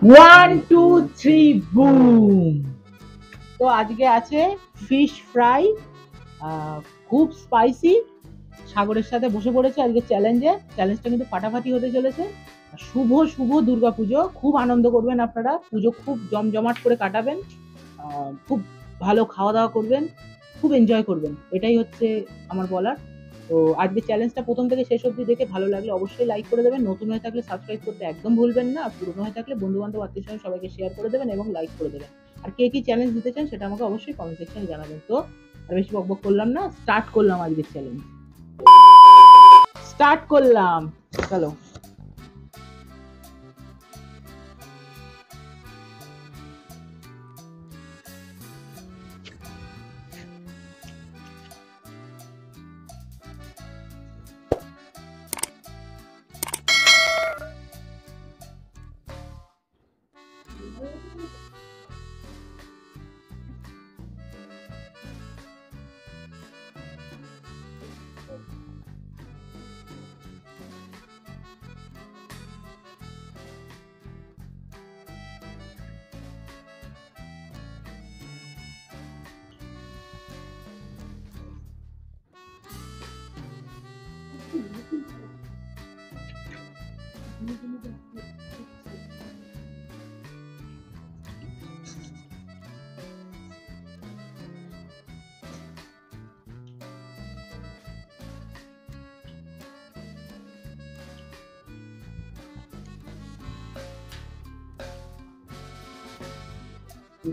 1 2 3 broom. তো আজকে আছে ফিশ ফ্রাই, খুব স্পাইসি। সাগরের সাথে বসে পড়েছে আজকে চ্যালেঞ্জটা কিন্তু ফাটাফাটি হতে চলেছে। শুভ শুভ দুর্গাপুজো, খুব আনন্দ করবেন আপনারা, পুজো খুব জমজমাট করে কাটাবেন, খুব ভালো খাওয়া দাওয়া করবেন, খুব এনজয় করবেন, এটাই হচ্ছে আমার বলার। তো আজকে চ্যালেঞ্জটা প্রথম থেকে শেষ অবধি দেখে ভালো লাগলে অবশ্যই লাইক করে দেবেন, নতুন হয়ে থাকলে সাবস্ক্রাইব করতে একদম ভুলবেন না, আর পুরনো হয়ে থাকলে বন্ধু বান্ধব আত্মীয় স্বজন সবাইকে শেয়ার করে দেবেন এবং লাইক করে দেবেন। আর কে কি চ্যালেঞ্জ দিতে চান সেটা আমাকে অবশ্যই কমেন্ট সেকশনে জানাবেন। তো আর বেশি বকবক করলাম না, স্টার্ট করলাম আজকের চ্যালেঞ্জ। স্টার্ট করলাম, চলো।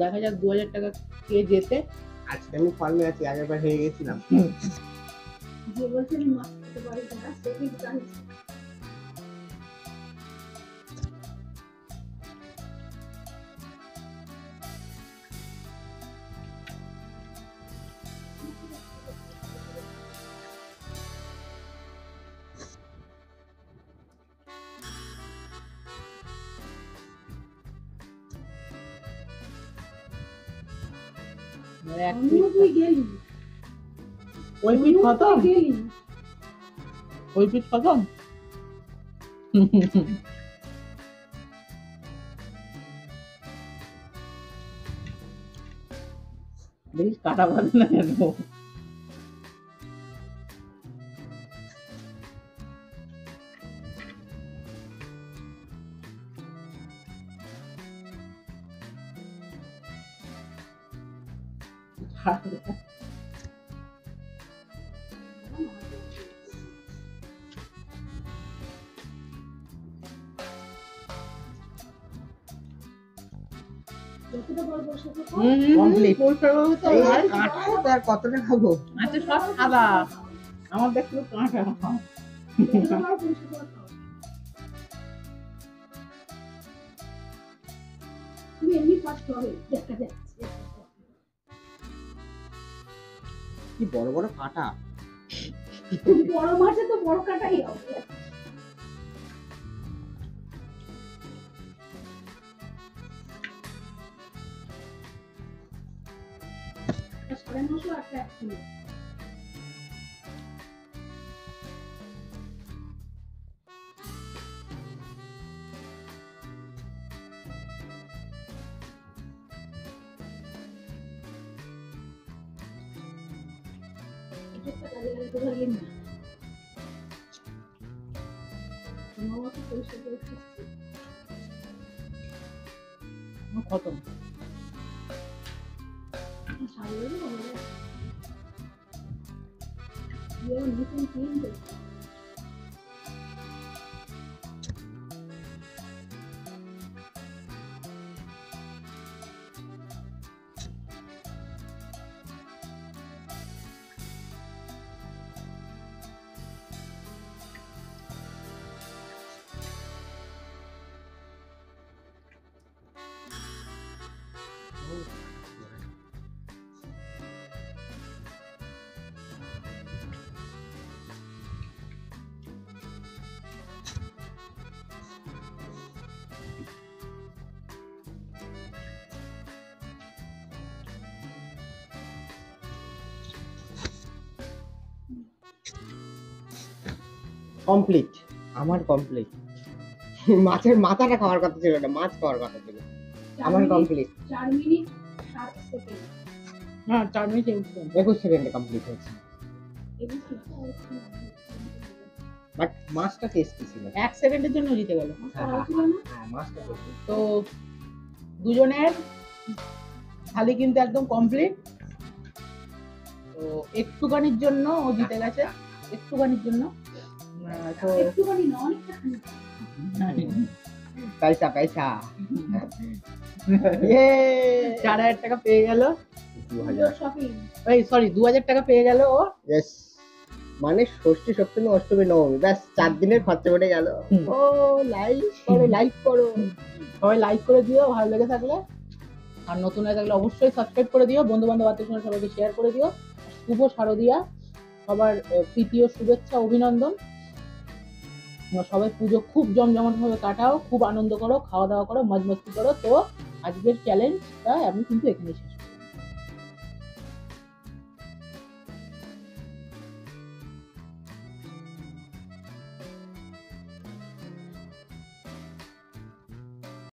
দেখা যাক 2000 টাকা কে জেতে। আজকে আমি ফর্মে আছি, আগের বার হেরে গেছিলাম। যে বলছে আমি মাছ খেতে পারি না, সে কিন্তু জানিস। তুই গেলি, ওই পিঠ খতম, গেলি। ওই পিঠ খতম। দেখিস কাটা বাঁধে না কেন। যতটা বড় বড় সাথে কমপ্লিট। কাঁটা আর কতটা খাবো? আচ্ছা সব সাদা, আমার দেখলো কাঁটা। তুমি এমনি ফার্স্ট হবে, দেখা যাচ্ছে। কি বড় বড় কাঁটা! বড় মাছে তো বড় কাটাই হবে। সাড়ে 900 একটা 1 কিলো। এটা কাজে লাগে তো ভালো না। মামা তো পয়সা করে খাচ্ছে। খতম। সাড়ে হবে। ये नতুন টিম তো। কমপ্লিট, আমার কমপ্লিট। মাছের মাথাটা খাওয়ার কথা ছিল না, মাছ খাওয়ার কথা ছিল। আমার কমপ্লিট 4 মিনিট 7 সেকেন্ড। হ্যাঁ 4 মিনিট 21 সেকেন্ডে কমপ্লিট হয়েছে। বাট মাছটা টেস্টি ছিল। 1 সেকেন্ডের জন্য জিতে গেল। হ্যাঁ মাছটা টেস্টি। তো দুজনের থালি কিন্তু একদম কমপ্লিট। তো একটুখানির জন্য ও জিতে গেছে, একটুখানির জন্য। তো একটুখানি না, অনেকটা খানি। পয়সা পয়সা ইয়ে 4000 টাকা পেয়ে গেল। 2000। শপিং। এই সরি 2000 টাকা পেয়ে গেল ও। ইয়েস, মানে ষষ্ঠী সপ্তমী অষ্টমী নবমী ব্যাস 4 দিনের খরচা বেড়ে গেল। ও লাইক করো, লাইক করো, সবাই লাইক করে দিও ভালো লেগে থাকলে, আর নতুন হয়ে থাকলে অবশ্যই সাবস্ক্রাইব করে দিও, বন্ধু বান্ধব আত্মীয় সবাইকে শেয়ার করে দিও। শুভ শারদিয়া, সবার প্রীতি ও শুভেচ্ছা অভিনন্দন। তোমরা সবাই পুজো খুব জমজমাট ভাবে কাটাও, খুব আনন্দ করো, খাওয়া দাওয়া করো, মজ মস্তি করো। তো আজকের চ্যালেঞ্জটা আমি কিন্তু এখানে শেষ করছি।